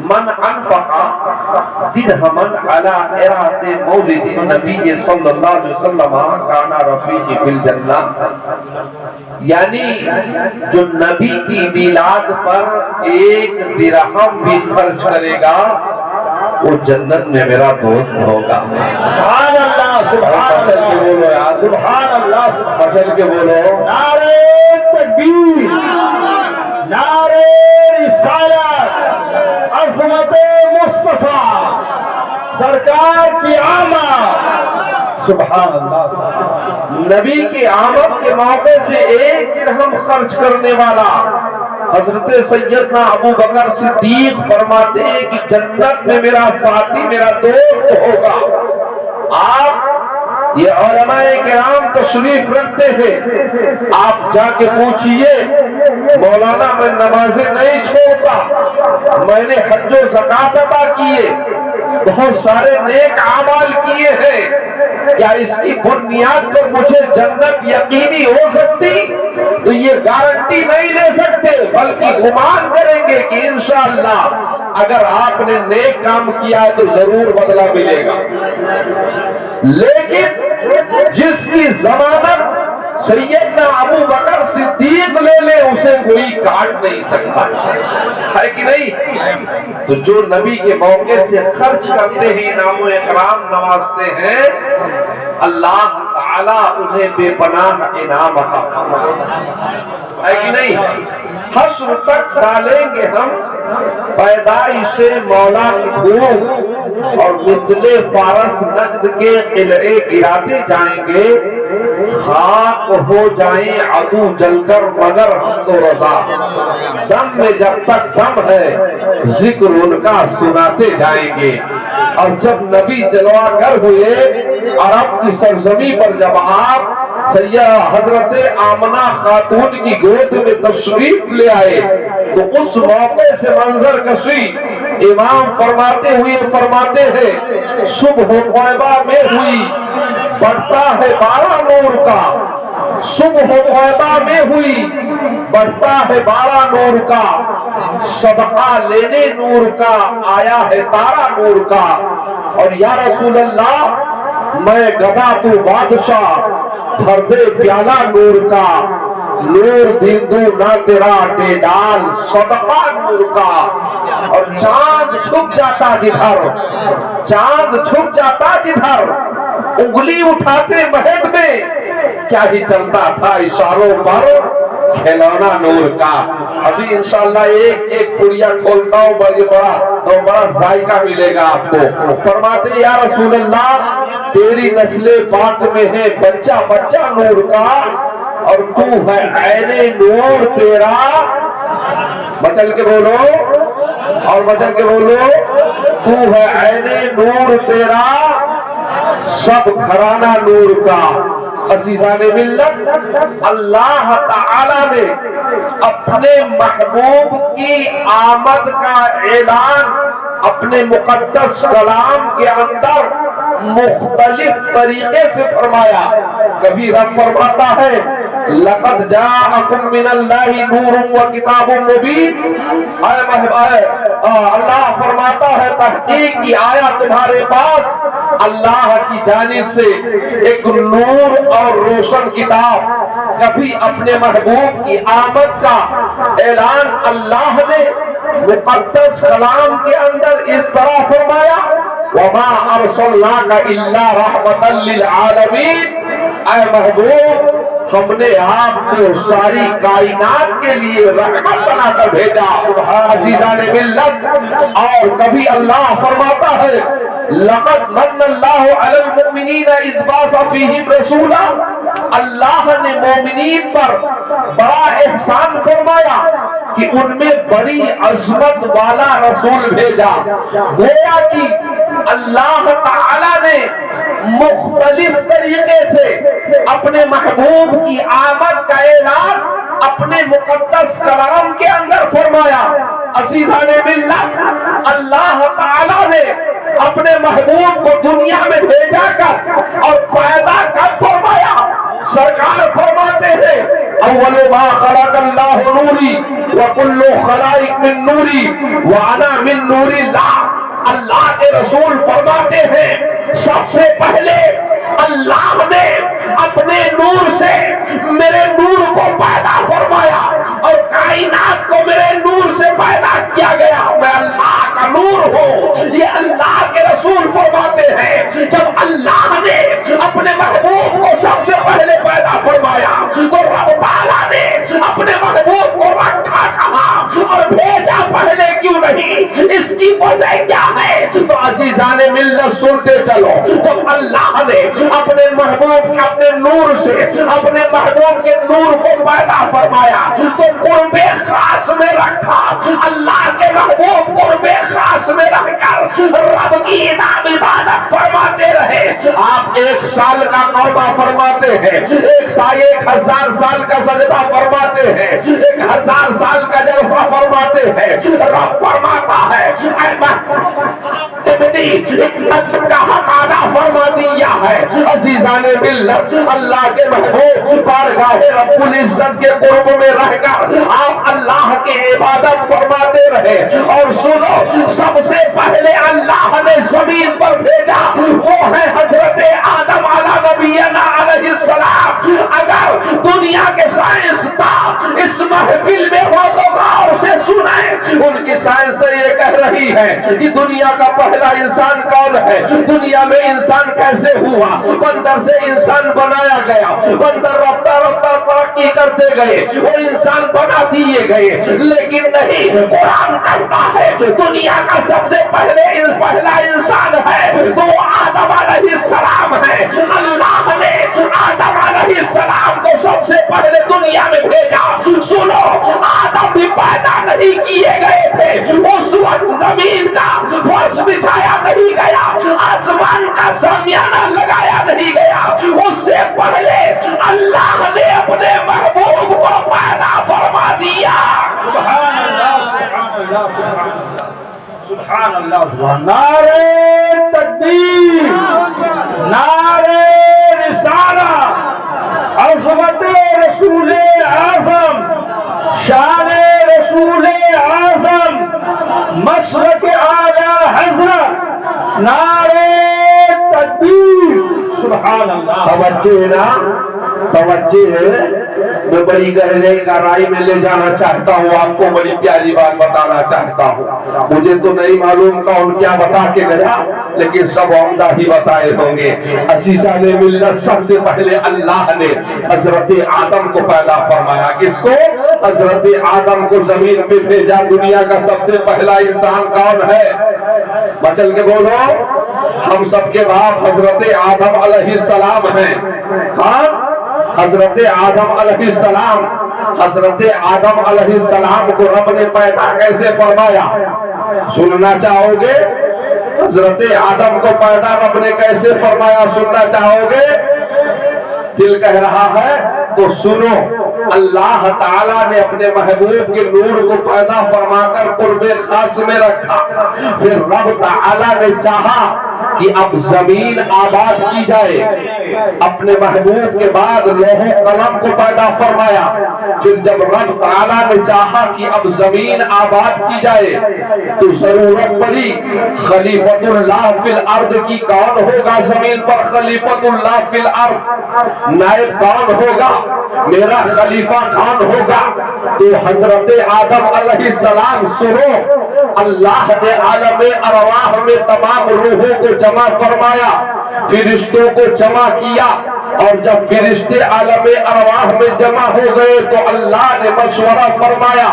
من انفق درہما علی اعادۃ مولد النبی صلی اللہ علیہ وسلم کان رفیقی فی الجنہ، یعنی جو نبی کی میلاد پر 1 درہم بھی خرچ کرے گا وہ جنت میں میرا دوست ہوگا۔ سبحان اللہ، سبحان چل کے بولو یار، سبحان اللہ، چل کے بولو۔ نعرہ تکبیر، نعرہ رسالت، عظمت مصطفیٰ، سرکار کی آمد، سبحان اللہ۔ نبی کی آمد کے موقع سے 1 درہم خرچ کرنے والا حضرت سیدنا ابو بکر صدیق فرماتے ہیں کہ جنت میں میرا ساتھی، میرا دوست ہوگا۔ آپ یہ علماء کرام تشریف رکھتے ہیں، آپ جا کے پوچھئے مولانا میں نمازیں نہیں چھوڑتا، میں نے حج و زکوٰۃ ادا کیے، بہت سارے نیک اعمال کیے ہیں، کیا اس کی بنیاد پر مجھے جنت یقینی ہو سکتی؟ تو یہ گارنٹی نہیں لے سکتے، بلکہ گمان کریں گے کہ انشاءاللہ اگر آپ نے نیک کام کیا ہے تو ضرور بدلہ ملے گا۔ لیکن جس کی ضمانت سیدنا ابو بکر صدیق لے لے اسے کوئی کاٹ نہیں سکتا، ہے کہ نہیں؟ تو جو نبی کے موقع سے خرچ کرتے ہیں، انعام و اکرام نوازتے ہیں، اللہ تعالیٰ انہیں بے پناہ انعام عطا فرمائے، ہے کہ نہیں؟ حشر تک ڈالیں گے ہم پیدائش مولا کی خون، اور مثل فارس نجد کے قلعے گراتے جائیں گے، خاک ہو جائیں عدو جل کر مگر ہم تو رضا، دم میں جب تک دم ہے ذکر ان کا سناتے جائیں گے۔ اور جب نبی جلوہ گر ہوئے عرب کی سرزمین پر، جب آپ سیدہ حضرت آمنہ خاتون کی گود میں تشریف لے آئے تو اس موقع سے منظر کشی امام فرماتے ہیں صبح طیبہ میں ہوئی بڑھتا ہے 12 نور کا، صبح طیبہ میں ہوئی بڑھتا ہے 12 نور کا، صدقہ لینے نور کا آیا ہے تارا نور کا، اور یا رسول اللہ میں گدا تو بادشاہ بھر دے پیالہ نور کا، نور دیندو نہ تیرا ڈال صدقہ نور کا۔ اور چاند چھپ جاتا جدھر، چاند چھپ جاتا جدھر، انگلی اٹھاتے مہد میں کیا ہی چلتا تھا اشاروں پر کھلونا نور کا۔ ابھی انشاءاللہ ایک پڑیا کھولتا ہوں، بڑا ذائقہ ملے گا آپ کو۔ فرماتے یا رسول اللہ تیری نسل پاک میں ہے بچہ بچہ نور کا، اور تو ہے عین نور تیرا، بچل کے بولو اور بچل کے بولو، تو ہے عین نور تیرا سب گھرانہ نور کا۔ عزیزان ملت، اللہ تعالی نے اپنے محبوب کی آمد کا اعلان اپنے مقدس کلام کے اندر مختلف طریقے سے فرمایا۔ کبھی رب فرماتا ہے لقد جاءکم من اللہ نور و کتاب مبین، اللہ فرماتا ہے تحقیق کی آیا تمہارے پاس اللہ کی جانب سے ایک نور اور روشن کتاب۔ کبھی اپنے محبوب کی آمد کا اعلان اللہ نے مقدس کلام کے اندر اس طرح فرمایا وَمَا أَرْسَلْنَاكَ إِلَّا رَحْمَةً لِلْعَالَمِينَ، اے محبوب ہم نے آپ کو ساری کائنات کے لیے رحمت بنا کر بھیجا۔ عزیزان ملت، اور کبھی اللہ فرماتا ہے لقد من اللہ علی المؤمنین اذ بعث فیہم رسولا، اللہ نے مومنین پر بڑا احسان فرمایا کہ ان میں بڑی عظمت والا رسول بھیجا۔ گویا کہ اللہ تعالی نے مختلف طریقے سے اپنے محبوب کی آمد کا اعلان اپنے مقدس کلام کے اندر فرمایا۔ عزیزان ملت، اللہ تعالی نے اپنے محبوب کو دنیا میں بھیجا کر اور پیدا کر فرمایا۔ سرکار فرماتے ہیں اول ما خلق اللہ نوری وکل خلائق من نوری وانا من نور اللہ. اللہ کے رسول فرماتے ہیں سب سے پہلے اللہ نے اپنے نور سے میرے نور کو پیدا فرمایا اور کائنات کو میرے نور سے پیدا کیا گیا. میں اللہ کا نور ہوں. یہ اللہ کے رسول فرماتے ہیں جب اللہ نے اپنے محبوب کو سب سے پہلے پیدا فرمایا تو رب تعالیٰ نے اپنے محبوب کو رکھا کہاں اور بھیجا پہلے کیوں نہیں؟ اس کی وجہ کیا ہے؟ تو عزیزان ملت سنتے چلو. جب اللہ نے اپنے محبوب کے اپنے نور سے اپنے محبوب کے نور کو پیدا فرمایا تو قرب خاص میں رکھا. اللہ کے محبوب قرب خاص میں رکھ کر رب کی انعام عبادت فرماتے رہے. آپ 1 سال کا توبہ فرماتے ہیں, 1000 سال کا سجدہ فرماتے ہیں, 1000 سال کا جلسہ فرماتے ہیں. رب فرماتا ہے کا حق ادا فرما دیا ہے. عزیزان ملت اللہ کے محبوب بارگاہ رب العزت کے قرب میں رہ کر آپ اللہ کی عبادت فرماتے رہے. اور سنو, سب سے پہلے اللہ نے زمین پر بھیجا وہ ہے حضرت آدم علیہ نبینا علیہ السلام. اگر دنیا کے سائنسداں اس محفل میں ہو تو غور سے سنیں. ان کی سائنس یہ کہہ رہی ہے کہ دنیا کا پہلا انسان کون ہے, دنیا میں انسان کیسے ہوا. بندر سے انسان بنایا گیا, بندر رفتہ رفتہ ترقی کرتے گئے, وہ انسان بنا دیے گئے. لیکن نہیں, قرآن کہتا ہے دنیا کا سب سے پہلا انسان ہے تو وہ آدم علیہ السلام ہے. اللہ نے آدم علیہ السلام کو سب سے پہلے دنیا میں بھیجا. سنو, آدم بھی پیدا نہیں کیے گئے تھے. اس وقت زمین کا فرش بچھایا نہیں گیا, آسمان کا سامیانہ لگایا نہیں گیا. اس سے پہلے اللہ نے اپنے محبوب کو پیدا فرما دیا. سبحان اللہ, سبحان اللہ, سبحان اللہ. نعرہ تکبیر, نعرہ رسالت, عظمت رسول اعظم, شان رسول اعظم, مشرق اعلی حضرت, نعرہ تکبیر. سبحان اللہ. توجہ ہے نا, توجہ ہے. میں بڑی گہرائی میں لے جانا چاہتا ہوں, آپ کو بڑی پیاری بات بتانا چاہتا ہوں. مجھے تو نہیں معلوم کون کیا بتا کے گیا, لیکن سب عمدہ ہی بتائے ہوں گے. عزیزان ملت, سب سے پہلے اللہ نے حضرت آدم کو پیدا فرمایا. کس کو؟ حضرت آدم کو زمین پہ بھیجا. دنیا کا سب سے پہلا انسان کون ہے؟ بچل کے بولو. ہم سب کے باپ حضرت آدم علیہ السلام ہیں. ہاں, حضرت آدم علیہ السلام. حضرت آدم علیہ السلام کو رب نے پیدا کیسے فرمایا؟ سننا چاہو گے؟ حضرت آدم کو پیدا رب نے کیسے فرمایا سننا چاہو گے؟ دل کہہ رہا ہے تو سنو. اللہ تعالیٰ نے اپنے محبوب کے نور کو پیدا فرما کر قرب خاص میں رکھا. پھر رب تعالیٰ نے چاہا کہ اب زمین آباد کی جائے. اپنے محبوب کے بعد لوح قلم کو پیدا فرمایا. پھر جب رب تعالیٰ نے چاہا کہ اب زمین آباد کی جائے تو ضرورت پڑی خلیفۃ اللہ فی الارض کی. کون ہوگا زمین پر خلیفۃ اللہ فی الارض؟ نائب کون ہوگا؟ میرا خلیفہ کون ہوگا؟ تو حضرت آدم علیہ السلام. سنو, اللہ نے عالم ارواح میں تمام روحوں کو جمع فرمایا, فرشتوں کو جمع کیا, اور جب فرشتے عالم ارواح میں جمع ہو گئے تو اللہ نے مشورہ فرمایا.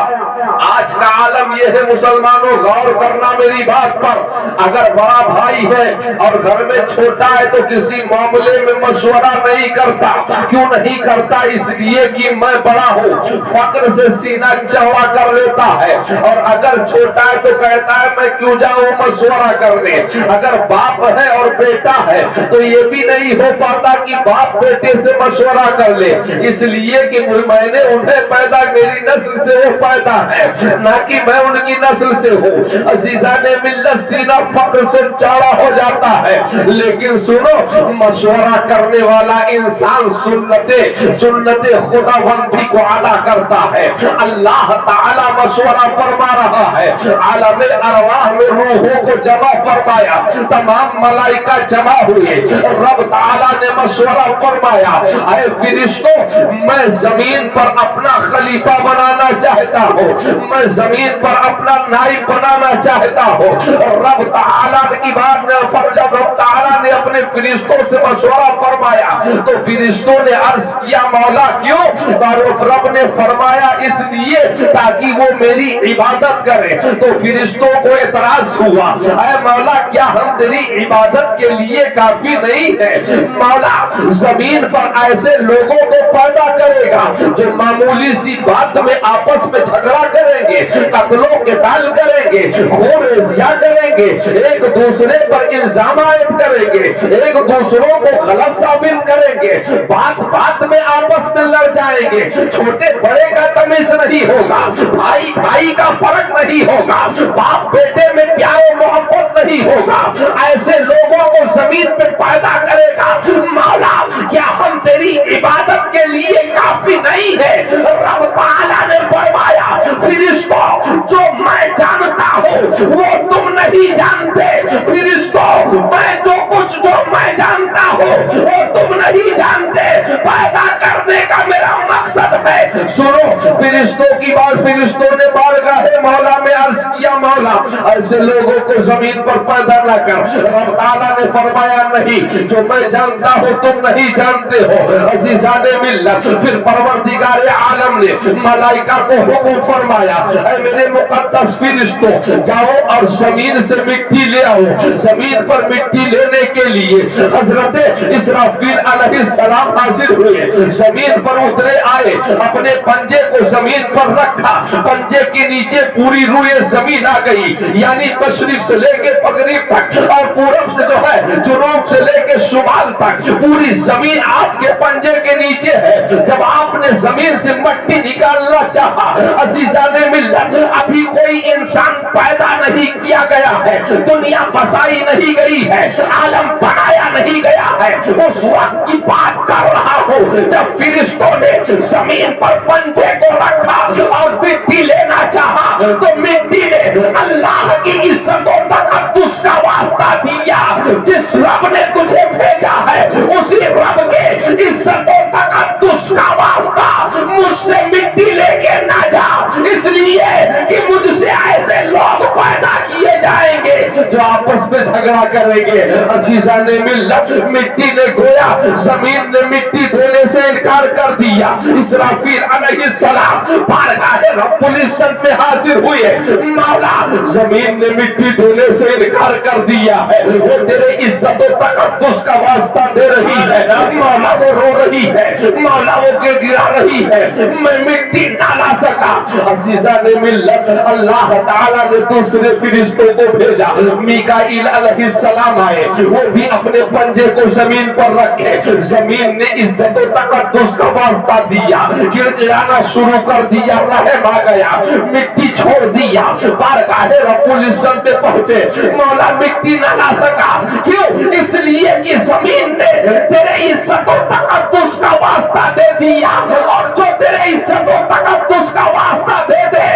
آج کا عالم یہ ہے مسلمانوں, غور کرنا میری بات پر. اگر بڑا بھائی ہے اور گھر میں چھوٹا ہے تو کسی معاملے میں مشورہ نہیں کرتا. کیوں نہیں کرتا؟ اس لیے کہ میں بڑا ہوں, فخر سے سینہ چوڑا کر لیتا ہے. اور اگر چھوٹا ہے تو کہتا ہے میں کیوں جاؤں مشورہ کرنے. اگر باپ ہے اور بیٹا ہے تو یہ بھی نہیں ہو پاتا کہ باپ بیٹے سے مشورہ کر لے, اس لیے کہ میں نے انہیں پیدا, میری نسل سے وہ پیدا ہے. ہے، نہ کہ میں ان کی نسل سے ہوں۔ عزیزان ملت سینہ فخر سے چوڑا ہو جاتا ہے، لیکن سنو، مشورہ کرنے والا انسان سنت خدا بندی کو ادا کرتا ہے۔ اللہ تعالی مشورہ فرما رہا ہے، عالم ارواح میں روحوں کو جمع فرمایا، تمام ملائکہ جمع ہوئے، رب تعالی نے مشورہ فرمایا، اے فرشتوں، میں زمین پر اپنا خلیفہ بنانا چاہتا ہوں، میں زمین پر اپنا نائب بنانا چاہتا ہوں۔ رب تعالی کی بات نے جب رب تعالی نے اپنے فرشتوں سے مشورہ فرمایا تو فرشتوں نے عرض کیا، مولا کیوں؟ رب نے فرمایا اس لیے تاکہ وہ میری عبادت کرے۔ تو فرشتوں کو اعتراض ہوا، اے مولا کیا ہم تیری عبادت کے لیے کافی نہیں ہے؟ مولا زمین پر ایسے لوگوں کو پیدا کرے گا جو معمولی سی بات میں آپس میں جھگڑا کریں گے، قتل و قتال کریں گے، خون ریزیاں کریں گے، ایک دوسرے پر الزام عائد کریں گے، ایک دوسروں کو غلط ثابت کریں گے، بات میں آپس میں لڑ جائیں گے، چھوٹے بڑے کا تمیز نہیں ہوگا، بھائی بھائی کا فرق نہیں ہوگا، باپ بیٹے میں پیار و محبت نہیں ہوگا، ایسے لوگوں کو زمین پہ پیدا کرے گا۔ مولا کیا ہم تیری عبادت کے لیے کافی نہیں ہے؟ رب تعالیٰ نے فرمایا، فرشتوں، جو میں جانتا ہوں وہ تم نہیں جانتے، فرشتوں، جو میں جانتا ہوں وہ تم نہیں جانتے، پیدا کرنے کا میرا مقصد ہے۔ سنو فرشتوں کی بات، فرشتوں نے بارگاہ مولا میں عرض کیا، مولا ایسے لوگوں کو زمین پر پیدا نہ کر۔ رب تعالیٰ نے فرمایا نہیں، جو میں جانتا ہوں تم نہیں جانتے ہو۔ عزیزان ملت، پھر پروردگار عالم نے ملائکہ کو حکم فرمایا، اے میرے مقدس فرشتوں، جاؤ اور زمین سے مٹی لے آؤ۔ زمین پر مٹی لینے کے لیے حضرت اسرافیل علیہ السلام حاضر ہوئے، زمین پر اترے آئے، اپنے پنجے کو زمین پر رکھا، پنجے کے نیچے پوری روئے زمین آ گئی، یعنی مشرق سے لے کے مغرب تک اور پورب سے جو ہے جنوب سے لے کے شمال تک پوری زمین آپ کے پنجے کے نیچے ہے۔ جب آپ نے زمین سے مٹی نکالنا چاہا، عزیزان ملت، ابھی کوئی انسان پیدا نہیں کیا گیا ہے، دنیا بسائی نہیں گئی ہے، عالم بنایا نہیں گیا ہے، اس وقت کی بات کر رہا ہوں جب فرشتوں نے زمین پر پنجے کو رکھا اور مٹی لینا چاہا تو مٹی نے اللہ کی عزت و تقدس کا واسطہ دیا۔ جس رب نے تجھے بھیجا ہے اسی رب کے عزت و تقدس کا واسطہ مجھ سے مٹی لے کے نہ جا، اس لیے کہ مجھ سے ایسے لوگ پیدا کیے جائیں گے جو آپس میں جھگڑا کریں گے۔ عزیزان ملت، مٹی نے گویا زمین نے مٹی دینے سے انکار کر دیا۔ اسرافیل علیہ السلام بارگاہ رب العزت میں حاضر ہوئے، مولا زمین نے مٹی دینے سے انکار کر دیا ہے، وہ تیرے عزت و تقدس کا واسطہ دے رہی ہے، مولا وہ رو رہی ہے، مولا وہ گڑگڑا رہی ہے، میں مٹی نہ لا سکا۔ عزیزان ملت، اللہ تعالیٰ نے دوسرے فرشتوں کو بھیجا، میکائیل علیہ السلام آئے، وہ بھی اپنے پنجے کو زمین پر رکھے، زمین نے عزت و تقدس کا واسطہ دیا، گڑگڑانا شروع کر دیا، رحم آ گیا، مٹی چھوڑ دیا، بارگاہ رب العزت پہ پہنچے، مولا مٹی نہ لا سکا، کیوں؟ اس لیے کہ زمین نے تیرے عزت و تقدس کا واسطہ دے دیا، اور جو تیرے عزت و تقدس کا واسطہ دے دے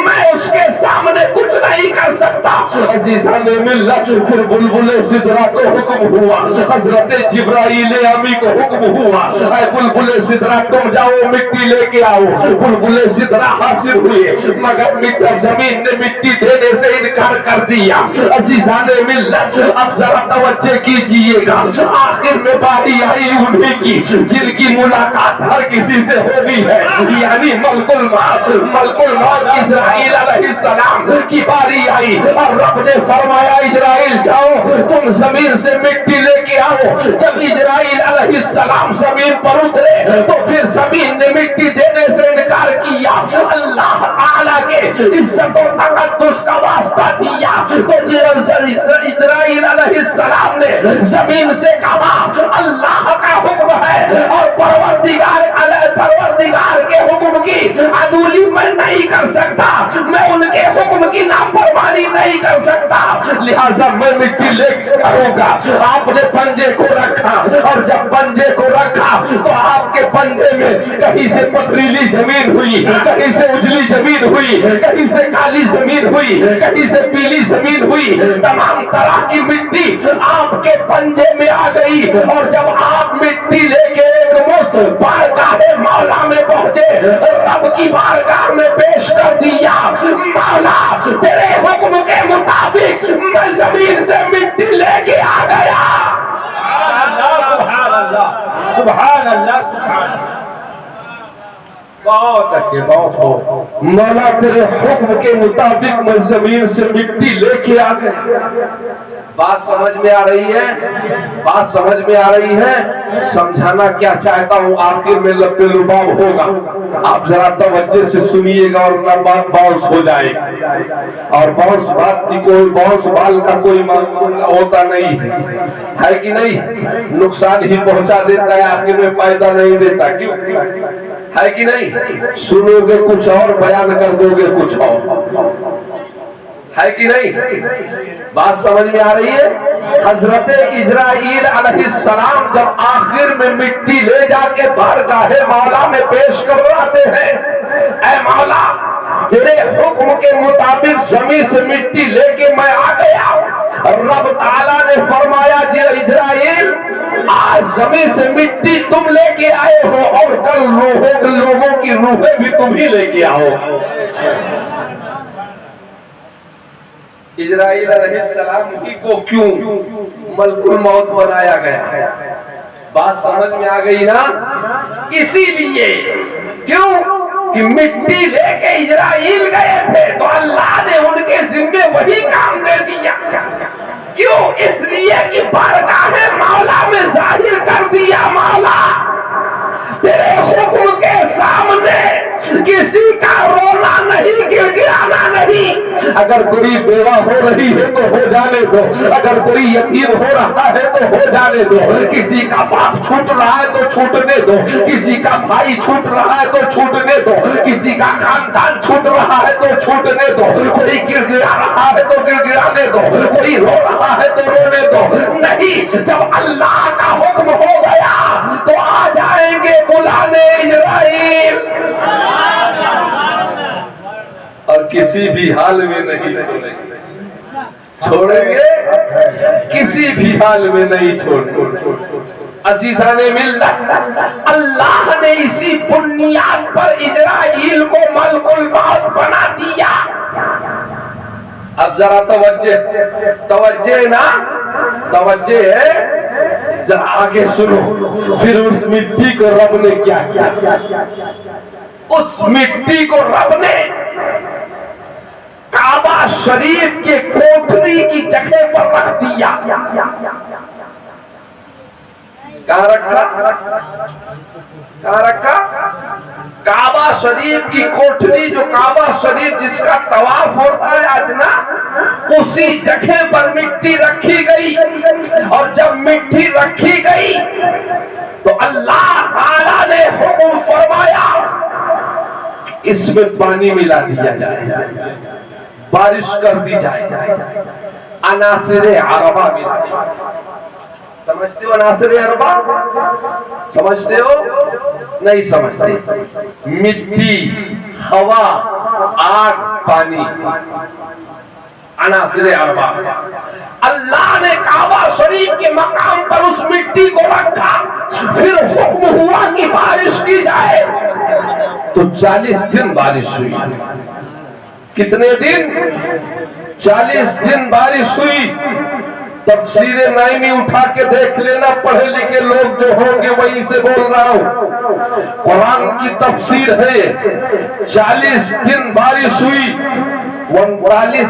میں اس کے سامنے کچھ نہیں کر سکتا۔ عزیزان ملت، پھر بلبل سدرا کو حکم ہوا، حضرت جبرائیل امی کو حکم ہوا، اے بلبل سدرا تم جاؤ مٹی لے کے آؤ۔ بلبل سدرا حاضر ہوئے، مگر جب زمین نے مٹی دینے سے انکار کر دیا۔ عزیزان ملت، اب ذرا توجہ کیجئے گا، آخر میں باری آئی انہیں کی جن کی ملاقات ہر کسی سے ہونی ہے، یعنی ملک الموت اسرائیل علیہ السلام کی باری آئی، اور رب نے فرمایا فرمایا اجرائیل جاؤ تم زمین سے مٹی لے کے آؤ. جب اجرائیل علیہ السلام زمین پر اترے تو پھر زمین نے مٹی دینے سے انکار کیا. اللہ تعالیٰ کے عزت و تقدس کا واسطہ دیا تو اجرائیل علیہ السلام نے زمین سے کہا اللہ کا حکم ہے اور پروردگار کے حکم کی عدولی میں نہیں کر سکتا, میں ان کے حکم کی نافرمانی نہیں کر سکتا, لہذا میں مٹی لے کے آؤں گا. آپ نے پنجے کو رکھا اور جب پنجے کو رکھا تو آپ کے پنجے میں کہیں سے پتریلی زمین ہوئی, کہیں سے اجلی زمین ہوئی, کہیں سے کالی زمین ہوئی, کہیں سے پیلی زمین ہوئی, تمام طرح کی مٹی آپ کے پنجے میں آ گئی. اور جب آپ مٹی لے کے ایک مست بارگاہ مولا میں پہنچے, رب کی بارگاہ میں پیش کر دیا, مولا تیرے حکم کے مطابق میں زمین سے مٹی لے کے آ گیا. سبحان اللہ سبحان اللہ سبحان اللہ. بہت اچھے بہت ہو مولا تیرے حکم کے مطابق میں زمین سے مٹی لے کے آ گیا. بات سمجھ میں آ رہی ہے, بات سمجھ میں آ رہی ہے. سمجھانا کیا چاہتا ہوں آخر میں لب لباب ہوگا, آپ ذرا توجہ سے سنیے گا اور نہ بات باؤنس ہو جائے گی. اور باؤنس بات کی کوئی باؤنس بال کا کوئی ہوتا نہیں ہے کہ نہیں, نقصان ہی پہنچا دیتا ہے آخر میں فائدہ نہیں دیتا. کیوں ہے کہ نہیں, سنو گے کچھ اور بیان کر دو گے کچھ اور, ہے کہ نہیں. بات سمجھ میں آ رہی ہے. حضرت اجرائیل علیہ السلام جب آخر میں مٹی لے جا کے بارگاہ مولا میں پیش کرواتے ہیں, اے مولا تیرے حکم کے مطابق زمین سے مٹی لے کے میں آ گیا. رب تعالیٰ نے فرمایا جی اجرائیل آج زمین سے مٹی تم لے کے آئے ہو اور کل لوگوں کی روحیں بھی تم ہی لے کے آؤ. اسرائیل علیہ السلام ہی کو کیوں ملک الموت بنایا گیا؟ بات سمجھ میں آ گئی نا. اسی لیے کیوں کہ مٹی لے کے اسرائیل گئے تھے تو اللہ نے ان کے ذمے وہی کام دے دیا. کیوں؟ اس لیے کہ بارگاہ مولا میں ظاہر کر دیا مولا تیرے حکم کے سامنے کسی کا رونا نہیں, گڑگڑانا نہیں. اگر کوئی بیوہ ہو رہی ہے تو ہو جانے دو, اگر کوئی یتیم ہو رہا ہے تو ہو جانے دو, کسی کا باپ چھوٹ رہا ہے تو چھوٹنے دو, کسی کا بھائی چھوٹ رہا ہے تو چھوٹنے دو, کسی کا خاندان چھوٹ رہا ہے تو چھوٹنے دو, کوئی گڑگڑا رہا ہے تو گڑگڑانے دو, کوئی رو رہا ہے تو رونے دو. نہیں, جب اللہ کا حکم ہو گیا تو آ جائیں گے بلانے اسرائیل, اور کسی بھی حال میں نہیں چھوڑیں گے, کسی بھی حال میں نہیں چھوڑیں گے. عزیزان ملت, اللہ نے اسی بنیاد پر اسرائیل کو ملک الموت بنا دیا. اب ذرا توجہ نا, توجہ ہے, ذرا آگے سنو. پھر اس مٹی کو رب نے کیا کیا؟ اس مٹی کو رب نے کعبہ شریف کے کوٹری کی جگہ پر رکھ دیا. کہاں رکھا؟ کعبہ شریف کی کوٹری, جو کعبہ شریف جس کا طواف ہوتا ہے آج نا, اسی جگہ پر مٹی رکھی گئی. اور جب مٹی رکھی گئی تو اللہ تعالیٰ نے حکم فرمایا اس میں پانی ملا دیا جائے, بارش کر دی جائے, عناصر عربہ ملا دی. سمجھتے ہو عناصر عربہ؟ سمجھتے ہو؟ نہیں سمجھتے. مٹی, ہوا, آگ, پانی, عناصر عربہ. اللہ نے کعبہ شریف کے مقام پر اس مٹی کو رکھا. پھر حکم ہوا کہ بارش کی جائے تو 40 دن بارش ہوئی. کتنے دن؟ 40 دن بارش ہوئی. تفسیر نائمی اٹھا کے دیکھ لینا, پڑھے لکھے لوگ جو ہوں گے وہیں سے بول رہا ہوں. قرآن کی تفسیر ہے 40 دن بارش ہوئی. 39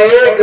1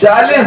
40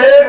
1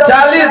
40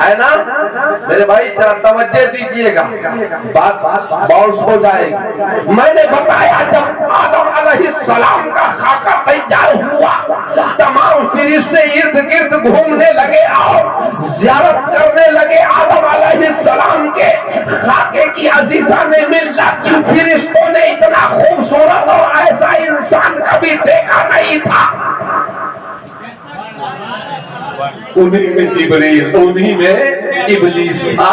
ہے نا میرے بھائی؟ ذرا توجہ دیجئے گا، بات باؤنس ہو جائے گی۔ میں نے بتایا جب آدم علیہ السلام کا خاکہ تیار ہوا، تمام فرشتے ارد گرد گھومنے لگے اور زیارت کرنے لگے آدم علیہ السلام کے خاکے کی۔ عزیزان ملت، فرشتوں نے اتنا خوبصورت اور ایسا انسان کبھی دیکھا نہیں تھا۔ انہی میں جبریل، انہی میں ابلیس تھا،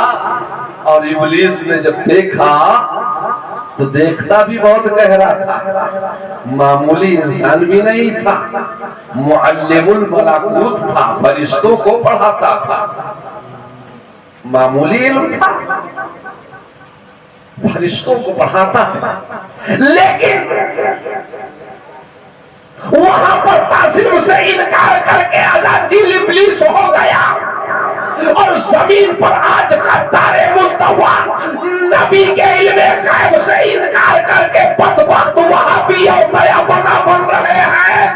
اور ابلیس نے جب دیکھا تو دیکھتا بھی بہت گہرا تھا، معمولی انسان بھی نہیں تھا، معلم الملکوت تھا، فرشتوں کو پڑھاتا تھا، معمولی علم تھا، فرشتوں کو پڑھاتا تھا۔ لیکن وہاں پر تعظیم سے انکار کر کے علاجل ابلیس ہو گیا، اور زمین پر آج غدار مصطفیٰ نبی کے علم غیب سے انکار کر کے بدبخت وہابی اور نیا بن رہے ہیں۔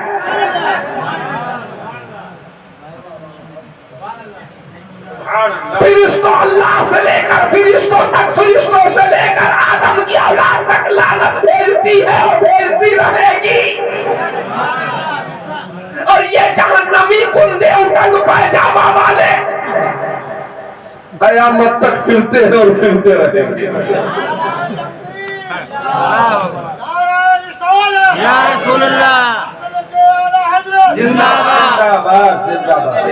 فرشتوں اللہ سے لے کر فرشتوں تک، فرشتوں سے لے کر آدم کی اولاد تک لعنت بھیجتی ہے اور بھیجتی رہے گی، اور یہ جہنمی کندے اور رنگ پیجامہ والے قیامت تک پھرتے ہیں اور پھرتے رہیں گے۔ یا رسول اللہ زندہ باد زندہ باد۔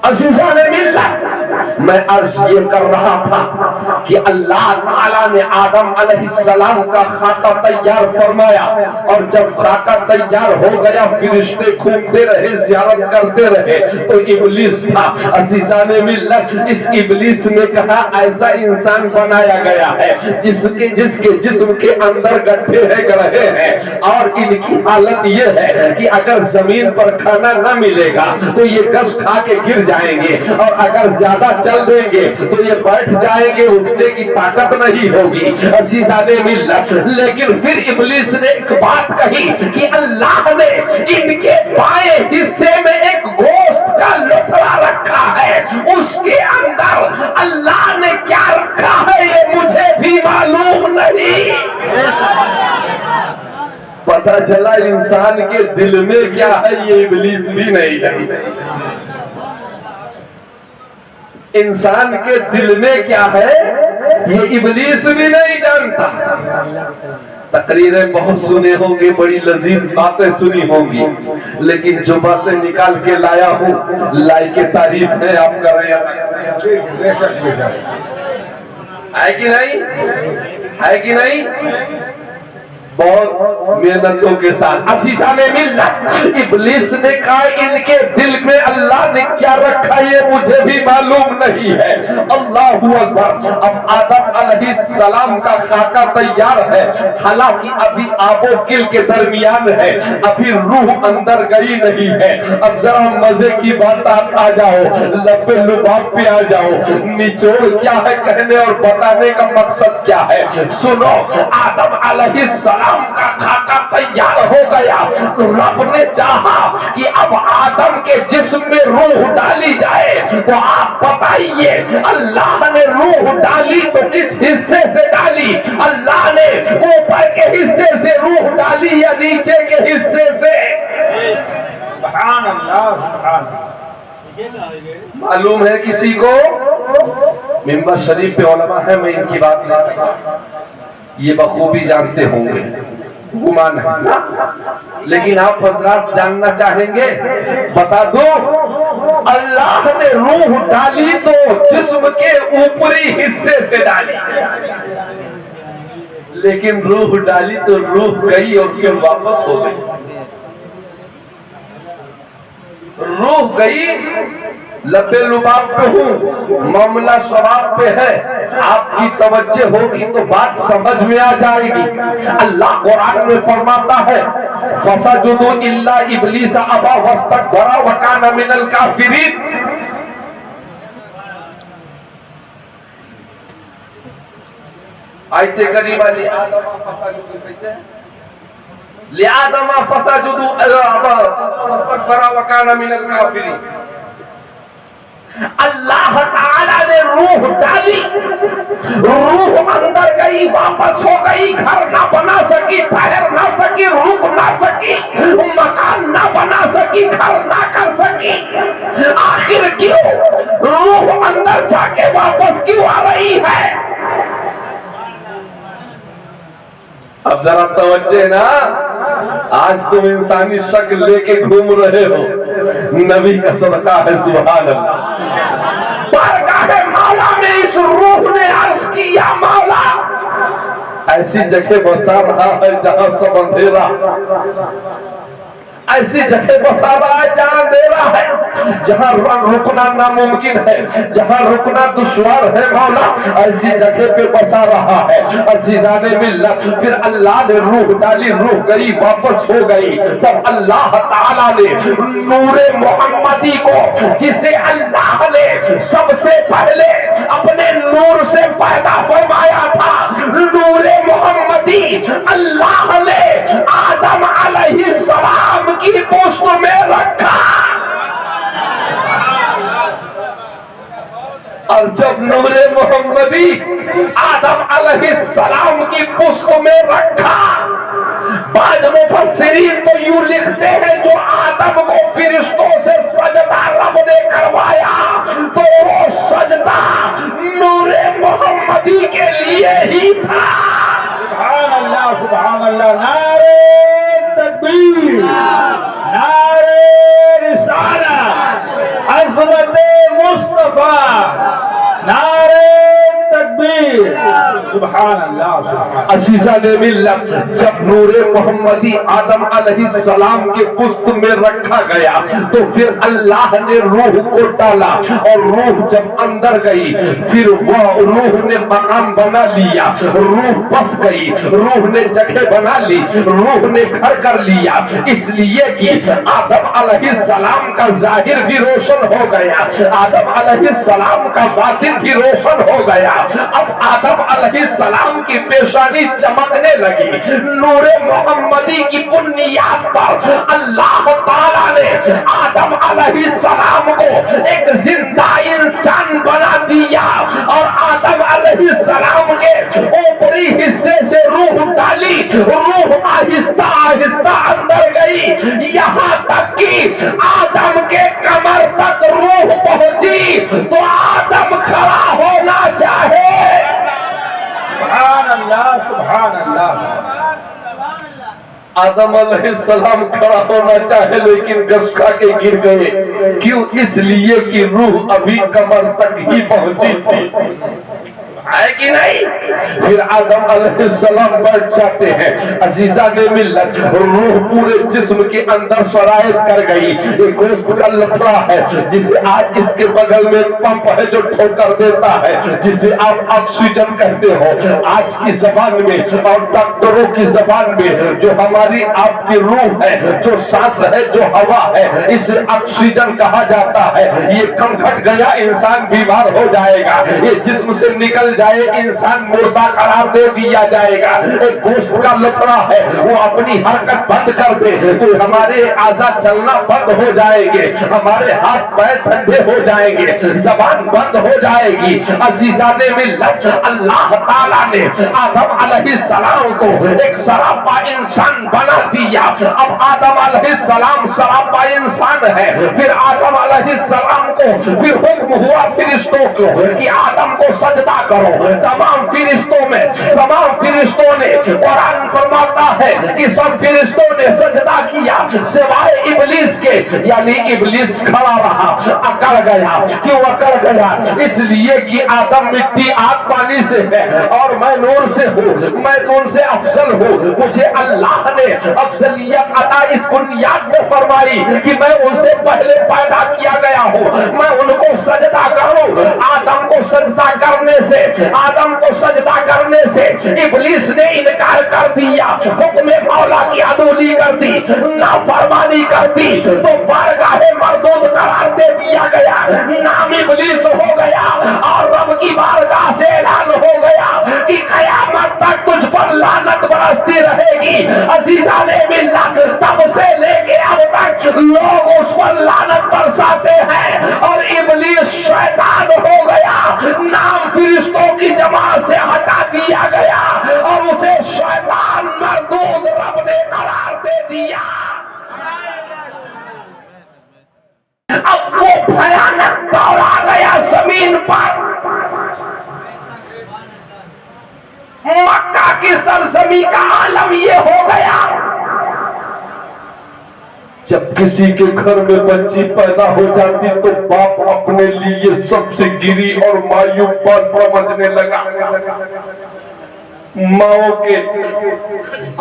عزیزان ملت، میں عرض یہ کر رہا تھا کہ اللہ تعالیٰ نے آدم علیہ السلام کا خاکہ تیار فرمایا، اور جب خاکہ تیار ہو گیا فرشتے گھومتے رہے، زیارت کرتے رہے، تو ابلیس تھا۔ عزیزان ملت، اس ابلیس نے کہا ایسا انسان بنایا گیا ہے جس کے جسم کے اندر گڈھے رہ رہے ہیں، اور ان کی حالت یہ ہے کہ اگر زمین پر کھانا نہ ملے گا تو یہ گھاس کھا کے گر جائیں گے، اور اگر زیادہ چل دیں گے تو یہ بیٹھ جائیں گے، اٹھنے کی طاقت نہیں ہوگی۔ عزیزان ملت، لیکن پھر ابلیس نے ایک بات کہی کہ اللہ نے ان کے بائیں حصے میں ایک گوشت کا لتڑا رکھا ہے، اس کے اندر اللہ نے کیا رکھا ہے یہ مجھے بھی معلوم نہیں۔ پتہ چلا انسان کے دل میں کیا ہے یہ ابلیس بھی نہیں جانتا۔ انسان کے دل میں کیا ہے یہ ابلیس بھی نہیں جانتا۔ تقریریں بہت سنے ہوں گے، بڑی لذیذ باتیں سنی ہوں گی، لیکن جو باتیں نکال کے لایا ہوں لائق تعریف ہے آپ کر رہے ہیں، ہے کہ نہیں؟ ہے کہ نہیں؟ بہت محنتوں کے ساتھ۔ عزیزان ملت، ابلیس نے کہا ان کے دل میں اللہ نے کیا رکھا یہ مجھے بھی معلوم نہیں ہے۔ اللہ اکبر۔ اب آدم علیہ السلام کا خاکہ تیار ہے، حالانکہ ابھی آب و گل کے درمیان ہے، ابھی روح اندر گئی نہیں ہے۔ اب ذرا مزے کی بات آپ آ جاؤ، لب لباب پہ آ جاؤ، نچوڑ کیا ہے کہنے اور بتانے کا مقصد کیا ہے؟ سنو، آدم علیہ السلام کا خاکہ تیار ہو گیا، رب نے چاہا کہ اب آدم کے جسم میں روح ڈالی جائے، تو آپ بتائیے اللہ نے روح ڈالی تو کس حصے سے ڈالی؟ اللہ نے اوپر کے حصے سے روح ڈالی یا نیچے کے حصے سے؟ سبحان اللہ سبحان اللہ۔ معلوم ہے کسی کو؟ ممبر شریف پہ علماء ہے، میں ان کی بات نہیں کرتا، یہ بخوبی جانتے ہوں گے، گمان ہے نا، لیکن آپ حضرات جاننا چاہیں گے؟ بتا دو، اللہ نے روح ڈالی تو جسم کے اوپری حصے سے ڈالی، لیکن روح ڈالی تو روح گئی اور پھر واپس ہو گئی۔ روح گئی، لبے لباب پہ ہوں، معاملہ ثواب پہ ہے، آپ کی توجہ ہوگی تو بات سمجھ میں آ جائے گی۔ اللہ قرآن میں فرماتا ہے فَسَجُدُوا إِلَّا إِبْلِيسَ أَبَىٰ وَاسْتَكْبَرَ وَكَانَ مِنَ الْكَافِرِينَ۔ آیت کریمہ لِآدَمَ فَسَجُدُوا کیسے ہے؟ لِآدَمَ فَسَجُدُوا وَاسْتَكْبَرَ وَكَانَ مِنَ الْكَافِرِينَ۔ اللہ تعالی نے روح ڈالی، روح اندر گئی، واپس ہو گئی، گھر نہ بنا سکی، ٹھہر نہ سکی، رک نہ سکی، مکان نہ بنا سکی، گھر نہ کر سکی۔ آخر کیوں روح اندر جا کے واپس کیوں آ رہی ہے؟ اب ذرا توجہ نا، آج تم انسانی شکل لے کے گھوم رہے ہو، نبی کا صدقہ ہے، سبحان اللہ۔ بارگاہ مولا میں اس روح نے عرض کیا، مولا ایسی جگہ بسا رہا ہے جہاں سب اندھیرا، ایسی جگہ بسا رہا ہے جہاں اندھیرا ہے، جہاں رکنا ناممکن ہے، جہاں رکنا دشوار ہے، مولا ایسی جگہ پہ بسا رہا ہے۔ عزیزان ملت، پھر اللہ نے روح ڈالی، روح گئی، واپس ہو گئی۔ تب اللہ تعالیٰ نے نور محمدی کو، جسے اللہ نے سب سے پہلے اپنے نور سے پیدا فرمایا تھا، نور محمدی اللہ نے آدم علیہ السلام کی پشت میں رکھا، اور جب نور محمدی آدم علیہ السلام کی پشت میں رکھا، بعض مفسرین تو یوں لکھتے ہیں جو آدم کو فرشتوں سے سجدہ رب نے کروایا تو وہ سجدہ نور محمدی کے لیے ہی تھا۔ سبحان اللہ، سبحان اللہ، نعرہ تکبیر، نعرہ رسالت، عظمت مصطفیٰ، نعرہ تکبیر، سبحان اللہ، سبحان اللہ۔ عزیزان ملت، جب نور محمدی آدم علیہ السلام کے پشت میں رکھا گیا تو پھر اللہ نے روح کو ڈالا، اور روح جب اندر گئی پھر وہ روح نے مکان بنا لیا، روح بس گئی، روح نے جگہ بنا لی، روح نے گھر کر لیا، اس لیے کہ آدم علیہ السلام کا ظاہر بھی روشن ہو گیا، آدم علیہ السلام کا باطن بھی روشن ہو گیا۔ اب آدم علیہ السلام کی پیشانی چمکنے لگی، نور محمدی کی بنیاد پر اللہ تعالیٰ نے آدم علیہ السلام کو ایک زندہ انسان بنا دیا، اور آدم علیہ السلام کے اوپری حصے سے روح ڈالی، روح آہستہ آہستہ اندر گئی، یہاں تک کہ آدم کے کمر تک روح پہنچی تو آدم کھڑا ہونا چاہے۔ سبحان اللہ، سبحان اللہ۔ آدم علیہ السلام کھڑا ہونا چاہے لیکن گش کھا کے گر گئے، کیوں؟ اس لیے کہ روح ابھی کمر تک ہی پہنچی تھی، ہے کہ نہیں؟ پھر آدم علیہ السلام بیٹھ جاتے ہیں۔ عزیزان ملت، روح پورے جسم کے اندر سرایت کر گئی، ایک گوشت کا لفڑا ہے جسے آج اس کے بغل میں پمپ ہے جو ٹھوکر دیتا ہے، جسے آپ آکسیجن کہتے ہو آج کی زبان میں، اور ڈاکٹروں کی زبان میں جو ہماری آپ کی روح ہے، جو سانس ہے، جو ہوا ہے، اسے آکسیجن کہا جاتا ہے۔ یہ کم گھٹ گیا انسان بیمار ہو جائے گا، یہ جسم سے نکل جائے انسان مردہ قرار دے دیا جائے گا۔ ایک گوشت کا لفڑا ہے، وہ اپنی حرکت بند کر دے تو ہمارے اعضاء چلنا بند ہو جائے گے، ہمارے ہاتھ پیر ٹھنڈے ہو جائیں گے، زبان بند ہو جائے گی۔ عزیزان ملت، اللہ تعالیٰ نے آدم علیہ السلام کو ایک سراپا انسان بنا دیا۔ اب آدم علیہ السلام سراپا انسان ہے، پھر آدم علیہ السلام کو پھر حکم ہوا فرشتوں کو کہ آدم کو سجدہ کرو۔ تمام فرشتوں نے قرآن فرماتا ہے کہ سب فرشتوں نے سجدہ کیا سوائے ابلیس کے، یعنی ابلیس کھڑا رہا، اکڑ گیا۔ کیوں اکڑ گیا؟ اس لیے کہ آدم مٹی آگ پانی سے ہے اور میں نور سے ہوں، میں نور سے افضل ہوں، مجھے اللہ نے افضلیت عطا اس بنیاد میں فرمائی کہ میں ان سے پہلے پیدا کیا گیا ہوں، میں ان کو سجدہ کروں۔ آدم کو سجدہ کرنے سے، آدم کو سجدہ کرنے سے ابلیس نے انکار کر دیا، حکم مولا کی عدولی کر دی، نافرمانی کر دی، تو بارگاہ مردود قرار دے دیا گیا، نام ابلیس ہو گیا، اور رب کی بارگاہ سے اعلان ہو گیا کہ قیامت تک تجھ پر لعنت برستی رہے گی۔ عزیزان ملت، تب سے لے کے اب تک لوگ اس پر لعنت برساتے ہیں، اور ابلیس شیطان ہو گیا، نام فرشتوں کی جماعت سے ہٹا دیا گیا اور اسے شیطان مردود رب نے قرار دے دیا۔ اب وہ بھیانک دور آ گیا زمین پر، مکہ کی سرزمین کا عالم یہ ہو گیا، جب کسی کے گھر میں بچی پیدا ہو جاتی تو باپ اپنے لیے سب سے گری اور مایوب بات سمجھنے لگا، ماؤں کے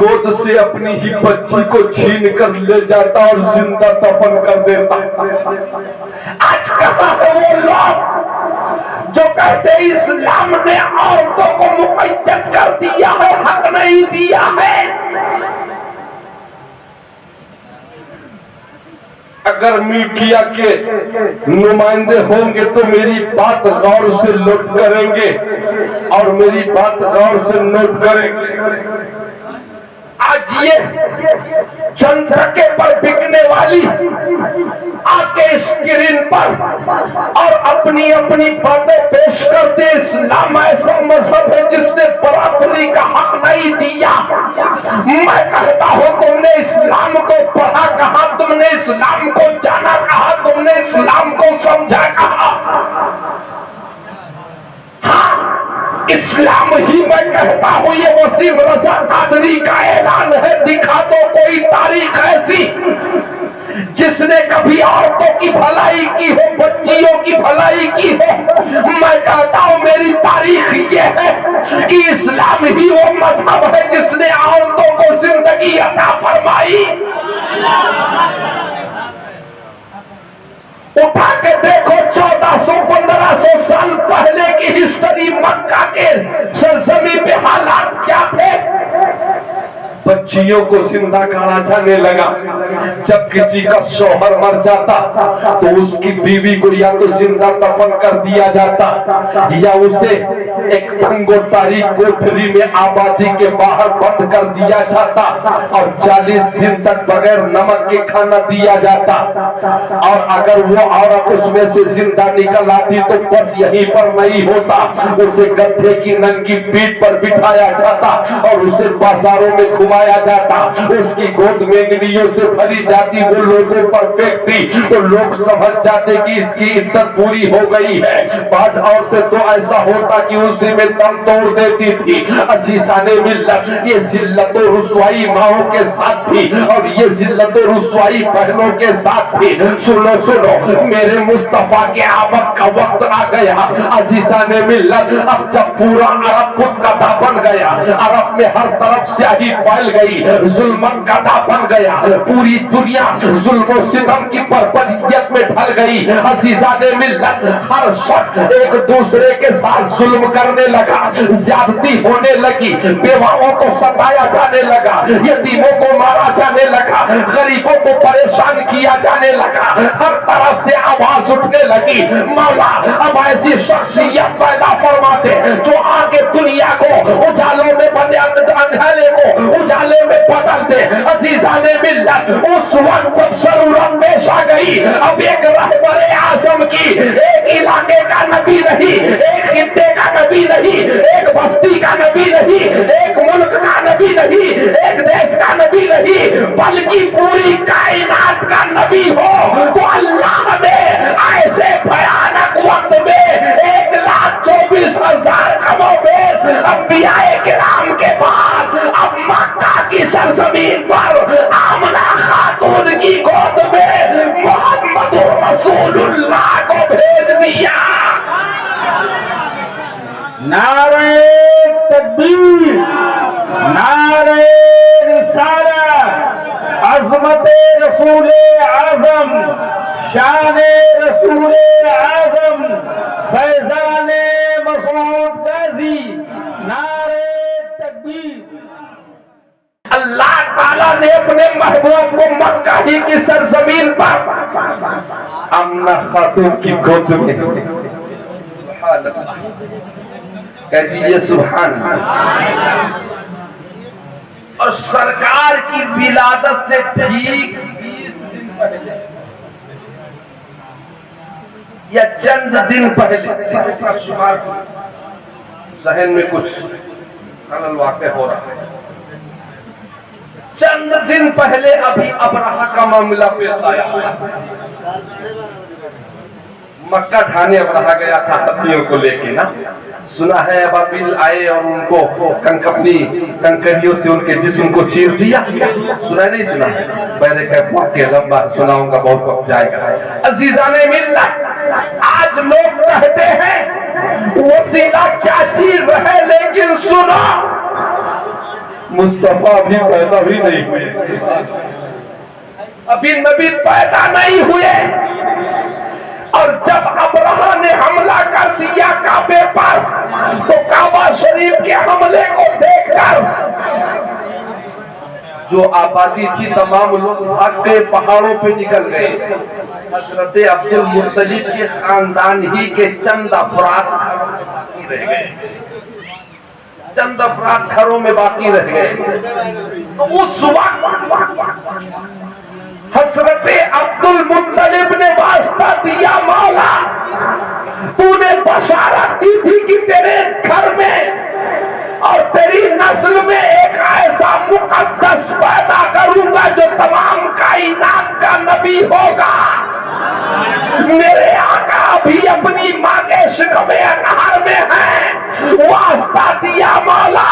گود سے اپنی ہی بچی کو چھین کر لے جاتا اور زندہ دفن کر دیتا۔ آج کہاں ہے وہ لوگ جو کہتے اسلام نے عورتوں کو مقید کر دیا ہے، حق نہیں دیا ہے؟ اگر میڈیا کے نمائندے ہوں گے تو میری بات غور سے نوٹ کریں گے اور میری بات غور سے نوٹ کریں گے۔ آج یہ چند ٹکے پر بکنے والی آ کے اسکرین پر اور اپنی اپنی باتیں پیش کرتے، اسلام ایسا مذہب ہے جس نے برابری کا حق نہیں دیا۔ میں کہتا ہوں تم نے اسلام کو پڑھا کہاں، تم نے اسلام کو جانا کہاں، تم نے اسلام کو سمجھا کہاں؟ ہاں اسلام ہی میں کہتا ہوں یہ وسیم رضا قادری کا اعلان ہے، دکھا دو کوئی تاریخ ایسی جس نے کبھی عورتوں کی بھلائی کی ہو، بچیوں کی بھلائی کی ہو۔ میں کہتا ہوں میری تاریخ یہ ہے کہ اسلام ہی وہ مذہب ہے جس نے عورتوں کو زندگی عطا فرمائی۔ اٹھا کے دیکھو 1400-1500 سال پہلے کی ہسٹری، مکہ کے سرزمین پہ حالات کیا تھے؟ بچیوں کو زندہ کھانا جانے لگا۔ جب کسی کا شوہر مر جاتا تو اس کی بیوی کو یا تو زندہ دفن کر دیا جاتا یا اسے ایک تنگ و تاریک کوٹھری میں آبادی کے باہر بند کر دیا جاتا اور 40 دن تک بغیر نمک کے کھانا دیا جاتا، اور اگر وہ عورت اس میں سے زندہ نکل آتی تو بس یہیں پر نہیں ہوتا، اسے گدھے کی ننگی پیٹھ پر بٹھایا جاتا اور اسے بازاروں میں گھمایا جاتا، اس کی گود مینگنیوں سے بھری جاتی، وہ لوگوں پر پھینکتی تو لوگ سمجھ جاتے کہ اس کی عدت پوری ہو گئی ہے۔ بعض عورتیں تو ایسا ہوتا کہ اسی میں دم توڑ دیتی تھی۔ عزیزان ملت، یہ ذلت و رسوائی ماؤں کے ساتھ تھی اور یہ ذلت و رسوائی بہنوں کے ساتھ تھی۔ سنو سنو، میرے مصطفیٰ کے آمد کا وقت آ گیا۔ عزیزان ملت، اب جب پورا عرب خود کا دا بن گیا، عرب میں ہر طرف سیاہی پھیل گئی، ظلمت کا دا بن گیا، پوری دنیا ظلم و ستم کی بربریت میں ڈھل گئی۔ عزیزان ملت، ہر شخص ایک دوسرے کے ساتھ ظلم کرنے لگا، زیادتی ہونے لگی، بیواؤں کو ستایا جانے لگا، یتیموں کو مارا جانے لگا، غریبوں کو پریشان کیا جانے لگا، ہر طرف سے آواز اٹھنے لگی۔ مولا اب ایسی شخصیت پیدا فرماتے جو آگے دنیا کو اجالوں میں اندھیرے کو اجالے میں بدل دے۔ عزیزان ملت، اس وقت جب ضرورت پیش آ گئی، اب ایک رہبر اعظم کی، ایک علاقے کا نبی نہیں، ایک خطے کا نبی نہیں، ایک بستی کا نبی نہیں، ایک ملک کا نبی نہیں، ایک دیش کا نبی نہیں، بلکہ پوری کائنات کا نبی ہو تو اللہ نے ایسے بھیانک وقت میں 1,24,000 کم و بیش انبیاء کرام کے بعد اب مکہ کی سرزمین پر آمنہ خاتون کی گود میں محمد رسول اللہ کو بھیج دیا۔ نعرہ تکبیر، نعرہ رسالت، عظمت رسول اعظم، شان رسول اعظم، فیضان مسعود غازی، نعرہ تکبیر۔ اللہ تعالیٰ نے اپنے محبوب کو مکہ ہی کی سرزمین پر آمنہ خاتون کی گود میں، سبحان اللہ، کہہ دیجئے سبحان اللہ، اور سرکار کی ولادت سے ٹھیک 20 دن پہلے یا چند دن پہلے شمار ذہن میں کچھ خلل واقع ہو رہا ہے. چند دن پہلے ابھی ابرہہ کا معاملہ پیش آیا. مکہ ڈھانے ابرہہ گیا تھا ہتھیوں کو لے کے نا. سنا ہے ابابیل آئے اور ان کو اپنی کنکریوں سے ان کے جسم کو چیر دیا. سنا نہیں سنا؟ میں نے کہا واقعہ لمبا سناؤں گا، بہت وقت جائے گا. عزیزان ملت، آج لوگ کہتے ہیں وسیلہ کیا چیز ہے، لیکن سنو مصطفیٰ بھی پیدا بھی نہیں ہوئے، ابھی نبی پیدا نہیں ہوئے. اور جب ابرہہ نے حملہ کر دیا کعبے پر تو کعبہ شریف کے حملے کو دیکھ کر جو آبادی تھی تمام لوگ بھاگ کے پہاڑوں پہ نکل گئے. حضرت عبد المطلب کے خاندان ہی کے چند افراد رہ گئے، چند افراد گھروں میں باقی رہ گئے. تو اس وقت حضرت عبد المطلب نے واسطہ دیا، مولا تو نے بشارت دی تھی کہ تیرے گھر میں اور تیری نسل میں ایک ایسا مقدس پیدا کروں گا جو تمام کائنات کا نبی ہوگا. میرے آقا بھی اپنی ماں کے شکم انہار میں ہیں، واسطہ دیا مولا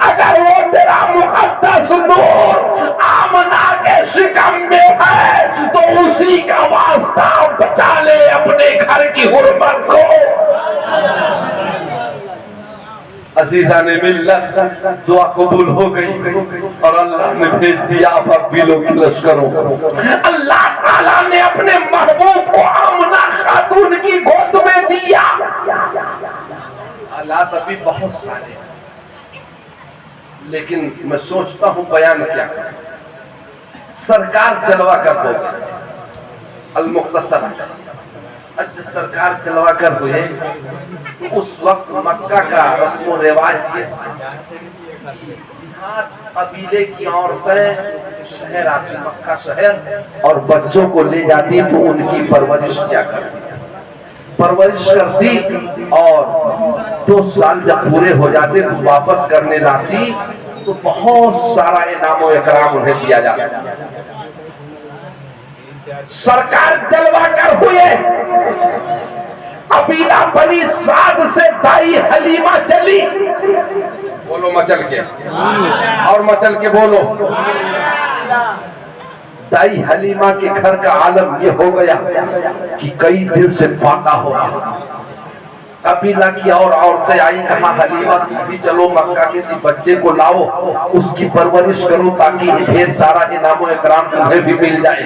اگر وہ تیرا مقدس نور آمنہ کے شکم میں ہے تو اسی کا واسطہ بچا لے اپنے گھر کی حرمت کو. عزیزان ملت، دعا قبول ہو گئی اور اللہ نے بھیج دیا ابابیلوں کی لشکروں. اللہ تعالیٰ نے اپنے محبوب کو آمنہ خاتون کی گود میں دیا. حالات ابھی بہت سارے ہیں لیکن میں سوچتا ہوں بیان کیا کریں. سرکار چلوا کر دو المختصر، جب سرکار چلوا کر ہوئے اس وقت مکہ کا رسم و رواج یہ قبیلے کی عورتیں شہر آتی، مکہ شہر، اور بچوں کو لے جاتی تو ان کی پرورش کیا کرتی، پرورش کرتی اور 2 سال جب پورے ہو جاتے تو واپس کرنے لاتی تو بہت سارا انعام و اکرام انہیں دیا جاتا. سرکار چلوا کر ہوئے، قبیلہ بنی سعد سے دائی حلیمہ چلی. بولو مچل کے، اور مچل کے بولو. دائی حلیمہ کے گھر کا عالم یہ ہو گیا کہ کئی دن سے فاقہ ہو گیا. قبیلہ کی اور عورتیں آئیں، کہا حلیمہ بھی چلو مکہ کسی بچے کو لاؤ، اس کی پرورش کرو تاکہ ڈھیر سارا انعام و اکرام تمہیں بھی مل جائے.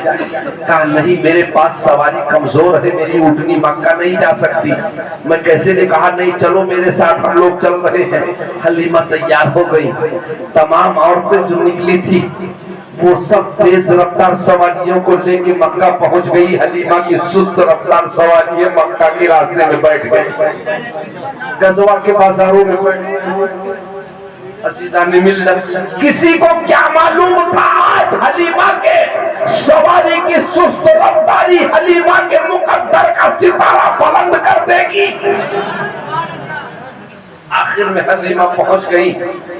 کہا نہیں، میرے پاس سواری کمزور ہے، میری اونٹنی مکہ نہیں جا سکتی، میں کیسے نے کہا نہیں چلو میرے ساتھ، ہم لوگ چل رہے ہیں. حلیمہ تیار ہو گئی. تمام عورتیں جو نکلی تھی وہ سب تیز رفتار سواریوں کو لے کے مکہ پہنچ گئی. حلیمہ کی سست رفتار سواریاں مکہ کے راستے میں بیٹھ گئی، غزوہ کے بازاروں میں بیٹھ. عزیزان ملت، کسی کو کیا معلوم تھا آج حلیمہ کے سواری کی سست رفتاری حلیمہ کے مقدر کا ستارہ بلند کر دے گی. آخر میں حلیمہ پہنچ گئی،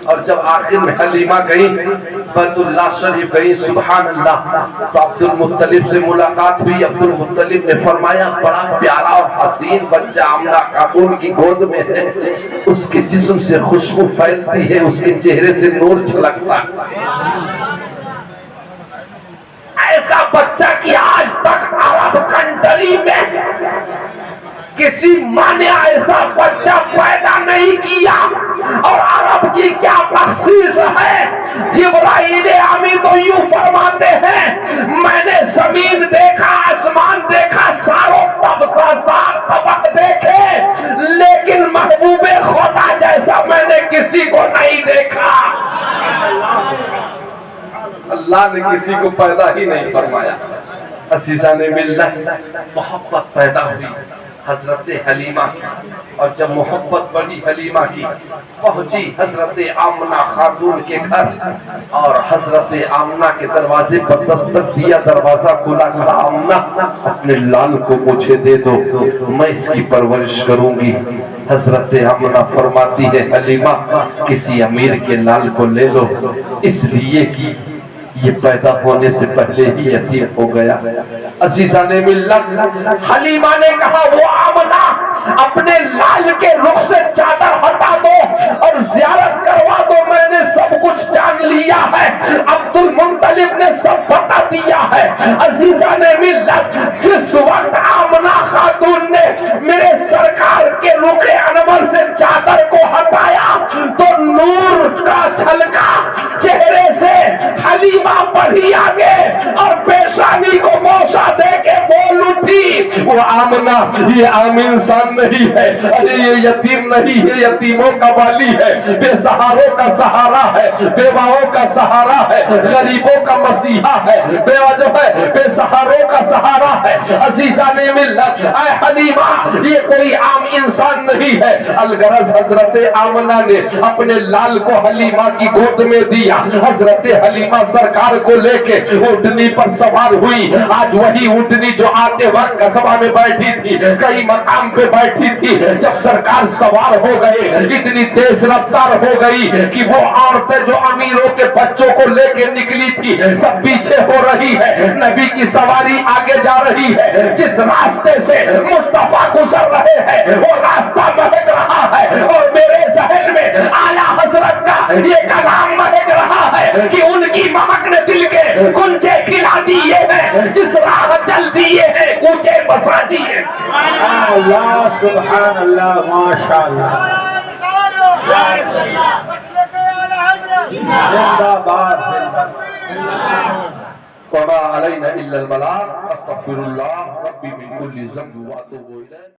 اور جب آخر میں حلیمہ گئی بیت اللہ شریف گئی، سبحان اللہ، تو عبد المطلب سے ملاقات ہوئی. عبد المطلب نے فرمایا بڑا پیارا اور حسین بچہ آمنہ خاتون کی گود میں ہے، اس کے جسم سے خوشبو پھیلتی ہے، اس کے چہرے سے نور چھلکتا ہے. ایسا بچہ کہ آج تک عرب کنٹری میں کسی ماں نے ایسا بچہ پیدا نہیں کیا. اور عرب کی کیا تخصیص ہے، جبرائیل امی تو یوں فرماتے ہیں میں نے زمین دیکھا، آسمان دیکھا، ساروں طبق دیکھے، لیکن محبوب خدا جیسا میں نے کسی کو نہیں دیکھا. اللہ نے کسی کو پیدا ہی نہیں فرمایا. عزیزان ملت، محبت پیدا ہوئی. حضرت حلیمہ کی، اور جب محبت بڑی حلیمہ کی، پہنچی حضرت آمنہ خاتون کے گھر، اور حضرت آمنہ کے دروازے پر دستک دیا، دروازہ کھلا، کہا آمنہ اپنے لال کو مجھے دے دو، میں اس کی پرورش کروں گی۔ حضرت آمنہ فرماتی ہے حلیمہ کسی امیر کے لال کو لے لو، اس لیے کہ یہ پیدا ہونے سے پہلے ہی یتیم ہو گیا۔ عزیزان ملت، حلیمہ نے کہا وہ آمنہ اپنے لال کے رخ سے چادر ہٹا دو اور زیارت کروا دو، میں نے سب کچھ جان لیا ہے، عبد المطلب نے سب بتا دیا ہے۔ عزیزان ملت، جس وقت آمنہ خاتون نے میرے سرکار کے رخ انور سے چادر کو ہٹایا تو نور کا چھلکا چہرے سے حلیمہ بڑھی آگے اور پیشانی کو بوسہ دے کے بول اٹھی، وہ آمنہ یہ عام انسان نہیں ہے، ارے یہ یتیم نہیں ہے، یتیموں کا والی ہے، بے سہاروں کا سہارا ہے، بیواؤں کا سہارا ہے، غریبوں کا مسیحا ہے، بیوہ جو ہے بے سہاروں کا سہارا ہے۔ عزیزان ملت، اے حلیمہ یہ کوئی عام انسان نہیں ہے۔ الغرض حضرت آمنہ نے اپنے لال کو حلیمہ کی گود میں دیا، حضرت حلیمہ سرکار کو لے کے اونٹنی پر سوار ہوئی۔ آج وہی اونٹنی جو آتے وقت قصبہ میں بیٹھی تھی، کئی مقام پہ بیٹھی تھی، جب سرکار سوار ہو گئے اتنی تیز رفتار ہو گئی کہ وہ عورتیں جو امیروں کے بچوں کو لے کے نکلی تھی سب پیچھے ہو رہی ہے، نبی کی سواری آگے جا رہی ہے۔ جس راستے سے مصطفیٰ گزر رہے ہیں وہ راستہ مہک رہا ہے، اور میرے ذہن میں اعلیٰ حضرت کا یہ کلام مہک رہا ہے کہ ان کی مہک نے دل کے کنچے کھلا دیے ہیں، جس راہ چل دیے ہیں کوچے بسا دیے۔ اللہ سبحان اللہ، ماشاء اللہ، زندہ باد۔ وما علینا الا البلاغ، استغفر اللہ ربی من کل ذنب واتوب الیہ۔